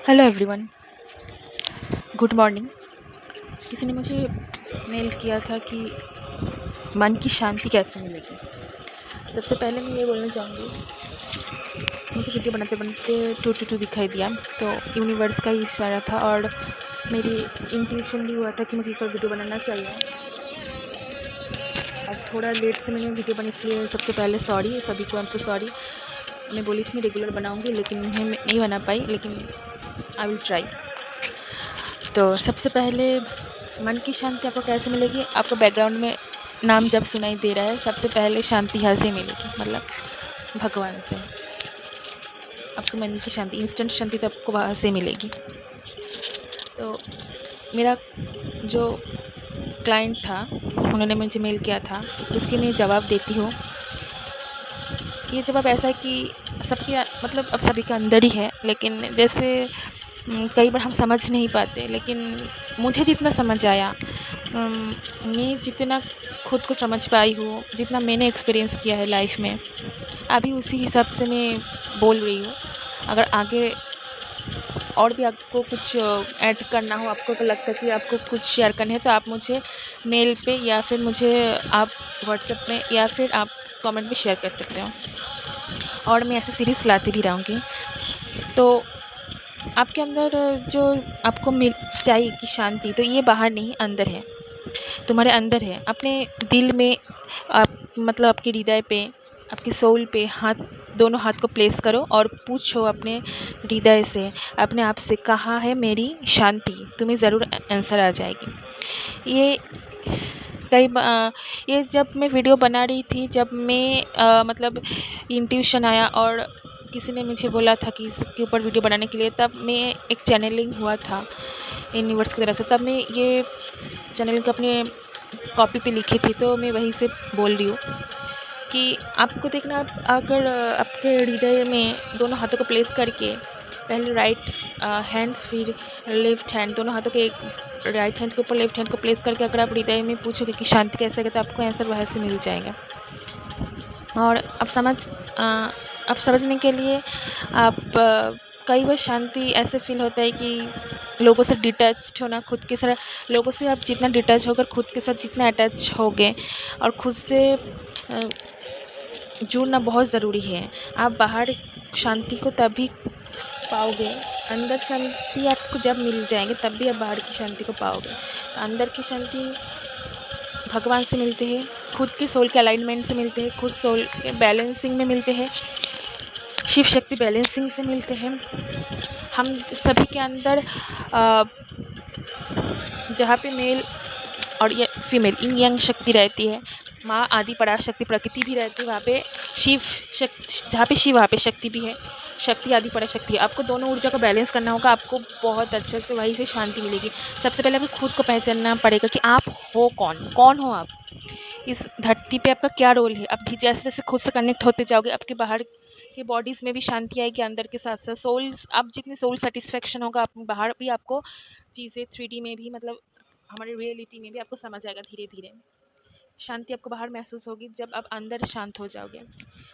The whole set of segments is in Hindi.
Hello everyone, good morning. किसी ने मुझे मेल किया था कि मन की शांति कैसे मिलेगी। सबसे पहले मैं ये बोलना चाहूँगी, मुझे वीडियो बनाते बनाते 222 दिखाई दिया, तो यूनिवर्स का ही इशारा था और मेरी इंट्यूशन भी हुआ था कि मुझे इस पर वीडियो बनाना चाहिए। अब थोड़ा लेट से मैंने वीडियो बनी, इसलिए सबसे पहले सॉरी सभी को, आई एम सो सॉरी। मैं बोली थी मैं रेगुलर बनाऊँगी, लेकिन मैं नहीं बना पाई, लेकिन आई विल ट्राई। तो सबसे पहले मन की शांति आपको कैसे मिलेगी। आपको बैकग्राउंड में नाम जब सुनाई दे रहा है, सबसे पहले शांति यहाँ से मिलेगी, मतलब भगवान से। आपको मन की शांति, इंस्टेंट शांति तो आपको वहाँ से मिलेगी। तो मेरा जो क्लाइंट था, उन्होंने मुझे मेल किया था, उसके मैं जवाब देती हूँ। ये जवाब ऐसा है कि सबके मतलब अब सभी के अंदर ही है, लेकिन जैसे कई बार हम समझ नहीं पाते, लेकिन मुझे जितना समझ आया, मैं जितना खुद को समझ पाई हूँ, जितना मैंने एक्सपीरियंस किया है लाइफ में, अभी उसी हिसाब से मैं बोल रही हूँ। अगर आगे और भी आपको कुछ ऐड करना हो, आपको तो लगता है कि आपको कुछ शेयर करना है, तो आप मुझे मेल पे या फिर मुझे आप व्हाट्सएप में या फिर आप कमेंट में शेयर कर सकते हो, और मैं ऐसे सीरीज़ लाती भी रहूँगी। तो आपके अंदर जो आपको मिल चाहिए कि शांति, तो ये बाहर नहीं, अंदर है, तुम्हारे अंदर है। अपने दिल में आप मतलब आपके हृदय पे, आपके सोल पे दोनों हाथ को प्लेस करो और पूछो अपने हृदय से, अपने आप से, कहाँ है मेरी शांति। तुम्हें ज़रूर आंसर आ जाएगी। ये जब मैं वीडियो बना रही थी, जब मैं मतलब इंट्यूशन आया और किसी ने मुझे बोला था कि इसके ऊपर वीडियो बनाने के लिए, तब मैं एक चैनलिंग हुआ था यूनिवर्स की तरफ से, तब मैं ये चैनलिंग को अपने कॉपी पे लिखी थी, तो मैं वहीं से बोल रही हूँ कि आपको देखना, अगर आपके हृदय में दोनों हाथों को प्लेस करके, पहले राइट हैंड्स फिर लेफ्ट हैंड, दोनों हाथों के राइट हैंड के ऊपर लेफ्ट हैंड को प्लेस करके अगर आप हृदय में पूछोगे कि शांति कैसे है, तो आपको आंसर वहाँ से मिल जाएगा। और अब समझने के लिए आप कई बार शांति ऐसे फील होता है कि लोगों से डिटैच होना, खुद के साथ लोगों से आप जितना डिटैच होकर खुद के साथ जितना अटैच होगे और खुद से जुड़ना बहुत ज़रूरी है। आप बाहर शांति को तभी पाओगे, अंदर शांति आपको जब मिल जाएंगे तब भी आप बाहर की शांति को पाओगे। तो अंदर की शांति भगवान से मिलते हैं, खुद के सोल के अलाइनमेंट से मिलते हैं, खुद सोल के बैलेंसिंग में मिलते हैं, शिव शक्ति बैलेंसिंग से मिलते हैं। हम सभी के अंदर जहाँ पे मेल और ये फीमेल इन यंग शक्ति रहती है, माँ आदि पराशक्ति प्रकृति भी रहती है, वहाँ पे शिव शक्ति, जहाँ पे शिव वहाँ पे शक्ति भी है, शक्ति आदि पराशक्ति है। आपको दोनों ऊर्जा को बैलेंस करना होगा, आपको बहुत अच्छे से वहीं से शांति मिलेगी। सबसे पहले आपको खुद को पहचानना पड़ेगा कि आप हो कौन हो आप इस धरती पे, आपका क्या रोल है। अब जैसे जैसे खुद से कनेक्ट होते जाओगे, आपके बाहर के बॉडीज़ में भी शांति आएगी, अंदर के साथ साथ सोल्स, अब जितनी सोल सेटिस्फेक्शन होगा, आप बाहर भी आपको चीज़ें 3D में भी, मतलब हमारी रियलिटी में भी आपको समझ आएगा। धीरे धीरे शांति आपको बाहर महसूस होगी जब आप अंदर शांत हो जाओगे।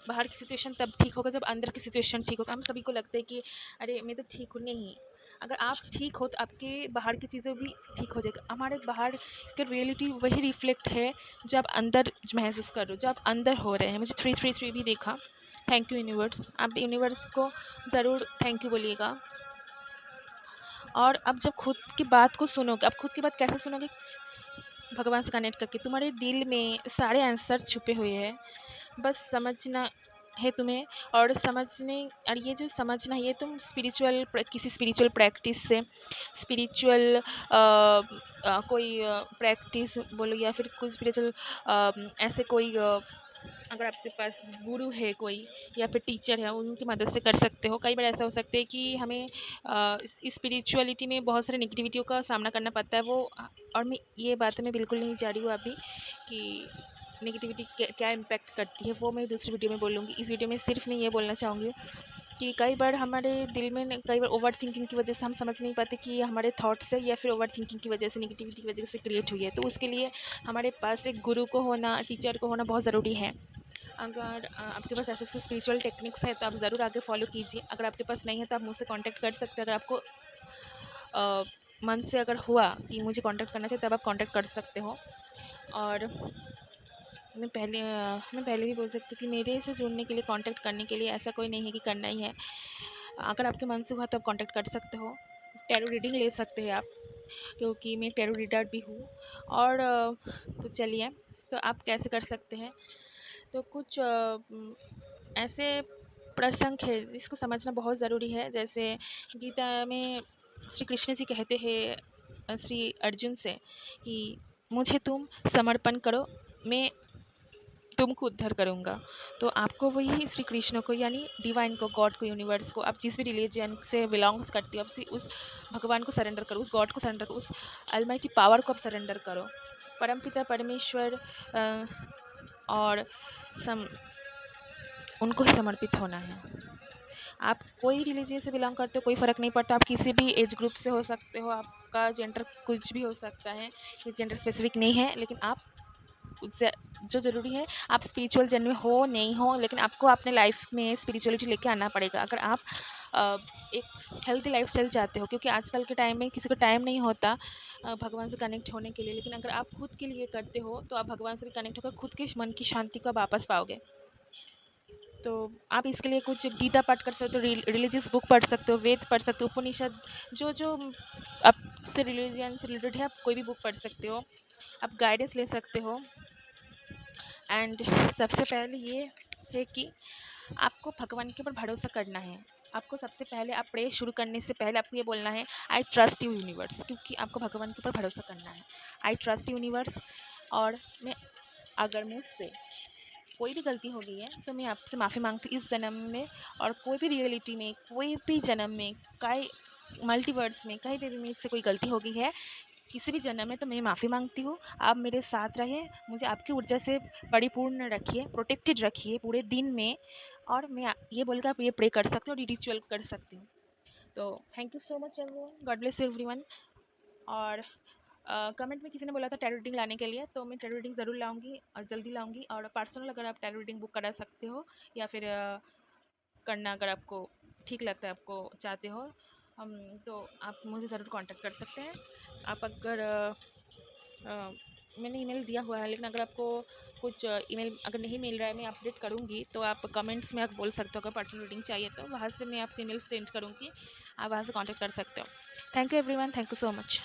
बाहर की सिचुएशन तब ठीक होगा जब अंदर की सिचुएशन ठीक होगा। हम सभी को लगता है कि अरे मैं तो ठीक हूँ, नहीं, अगर आप ठीक हो तो आपके बाहर की चीज़ें भी ठीक हो जाएगा। हमारे बाहर की रियलिटी वही रिफ्लेक्ट है जो आप अंदर महसूस कर रहे हो, जो आप अंदर हो रहे हैं। मुझे 333 भी देखा। थैंक यू यूनिवर्स, आप यूनिवर्स को ज़रूर थैंक यू बोलिएगा। और अब जब खुद की बात को सुनोगे, अब खुद की बात कैसे सुनोगे, भगवान से कनेक्ट करके। तुम्हारे दिल में सारे आंसर छुपे हुए हैं, बस समझना है तुम्हें। और समझने, और ये जो समझना है, ये तुम किसी स्पिरिचुअल प्रैक्टिस से, स्पिरिचुअल कोई प्रैक्टिस बोलो, या फिर कुछ स्पिरिचुअल ऐसे कोई अगर आपके पास गुरु है कोई या फिर टीचर है, उनकी मदद से कर सकते हो। कई बार ऐसा हो सकता है कि हमें स्पिरिचुअलिटी में बहुत सारी नेगेटिविटियों का सामना करना पड़ता है, वो और मैं ये बात मैं बिल्कुल नहीं चाह रही हूँ अभी कि नेगेटिविटी क्या इम्पैक्ट करती है, वो मैं दूसरी वीडियो में बोलूँगी। इस वीडियो में सिर्फ मैं ये बोलना चाहूँगी कि कई बार हमारे दिल में कई बार ओवर थिंकिंग की वजह से हम समझ नहीं पाते कि ये हमारे थॉट्स है या फिर ओवर थिंकिंग की वजह से, नेगेटिविटी की वजह से क्रिएट हुई है। तो उसके लिए हमारे पास एक गुरु को होना, टीचर को होना बहुत ज़रूरी है। अगर आपके पास ऐसे स्पिरिचुअल टेक्निक्स है तो आप ज़रूर आगे फॉलो कीजिए। अगर आपके पास नहीं है तो आप मुझसे कांटेक्ट कर सकते हैं। अगर आपको मन से अगर हुआ कि मुझे कांटेक्ट करना चाहिए तब आप कांटेक्ट कर सकते हो। और मैं पहले भी बोल सकती हूँ कि मेरे से जुड़ने के लिए, कांटेक्ट करने के लिए ऐसा कोई नहीं है कि करना ही है। अगर आपके मन से हुआ तो आप कांटेक्ट कर सकते हो। टैरो रीडिंग ले सकते हैं आप, क्योंकि मैं टैरो रीडर भी हूँ। और तो चलिए, तो आप कैसे कर सकते हैं, तो कुछ ऐसे प्रसंग है जिसको समझना बहुत ज़रूरी है। जैसे गीता में श्री कृष्ण जी कहते हैं श्री अर्जुन से कि मुझे तुम समर्पण करो, मैं तुमको उद्धार करूँगा। तो आपको वही श्री कृष्ण को, यानी डिवाइन को, गॉड को, यूनिवर्स को, आप जिस भी रिलीजन से बिलोंग्स करती हो, आप उस भगवान को सरेंडर करो, उस गॉड को सरेंडर करो, उस अलमाइटी पावर को आप सरेंडर करो। परमपिता परमेश्वर और सम उनको ही समर्पित होना है। आप कोई रिलीजन से बिलोंग करते हो, कोई फ़र्क नहीं पड़ता। आप किसी भी एज ग्रुप से हो सकते हो, आपका जेंडर कुछ भी हो सकता है, ये जेंडर स्पेसिफिक नहीं है। लेकिन आप जो ज़रूरी है, आप स्पिरिचुअल जर्नी में हो नहीं हो, लेकिन आपको अपने लाइफ में स्पिरिचुअलिटी लेके आना पड़ेगा। अगर आप एक हेल्दी लाइफस्टाइल चाहते हो, क्योंकि आजकल के टाइम में किसी को टाइम नहीं होता भगवान से कनेक्ट होने के लिए, लेकिन अगर आप खुद के लिए करते हो तो आप भगवान से भी कनेक्ट होकर खुद के मन की शांति को वापस पाओगे। तो आप इसके लिए कुछ गीता पाठ कर सकते हो, रिलीजियस बुक पढ़ सकते हो, वेद पढ़ सकते हो, उपनिषद, जो जो आपसे रिलीजन से रिलेटेड है, आप कोई भी बुक पढ़ सकते हो। आप गाइडेंस ले सकते हो। एंड सबसे पहले ये है कि आपको भगवान के ऊपर भरोसा करना है। आपको सबसे पहले, आप प्रे शुरू करने से पहले आपको ये बोलना है, आई ट्रस्ट यू यूनिवर्स, क्योंकि आपको भगवान के ऊपर भरोसा करना है। आई ट्रस्ट यूनिवर्स, और मैं, अगर मुझसे कोई भी गलती हो गई है तो मैं आपसे माफ़ी मांगती हूँ इस जन्म में, और कोई भी रियलिटी में, कोई भी जन्म में, कई मल्टीवर्स में, कहीं पे भी मुझसे कोई गलती हो गई है किसी भी जन्म में, तो मैं माफ़ी मांगती हूँ। आप मेरे साथ रहें, मुझे आपकी ऊर्जा से परिपूर्ण रखिए, प्रोटेक्टेड रखिए पूरे दिन में। और मैं ये बोलकर आप ये प्रे कर सकते हो और ये रिचुअल कर सकती हूँ। तो thank you so much everyone, God bless everyone. और कमेंट में किसी ने बोला था टैरो रीडिंग लाने के लिए, तो मैं टैरो रीडिंग ज़रूर लाऊंगी और जल्दी लाऊंगी। और पर्सनल अगर आप टैरो रीडिंग बुक करा सकते हो, या फिर करना अगर आपको ठीक लगता है, आपको चाहते हो, तो आप मुझे ज़रूर कांटेक्ट कर सकते हैं। आप अगर मैंने ईमेल दिया हुआ है, लेकिन अगर आपको कुछ ईमेल अगर नहीं मिल रहा है, मैं अपडेट करूँगी, तो आप कमेंट्स में आप बोल सकते हो। अगर पर्सनल रीडिंग चाहिए तो वहाँ से मैं आपको ईमेल सेंड करूँगी, आप वहाँ से कांटेक्ट कर सकते हो। Thank you everyone, thank you so much.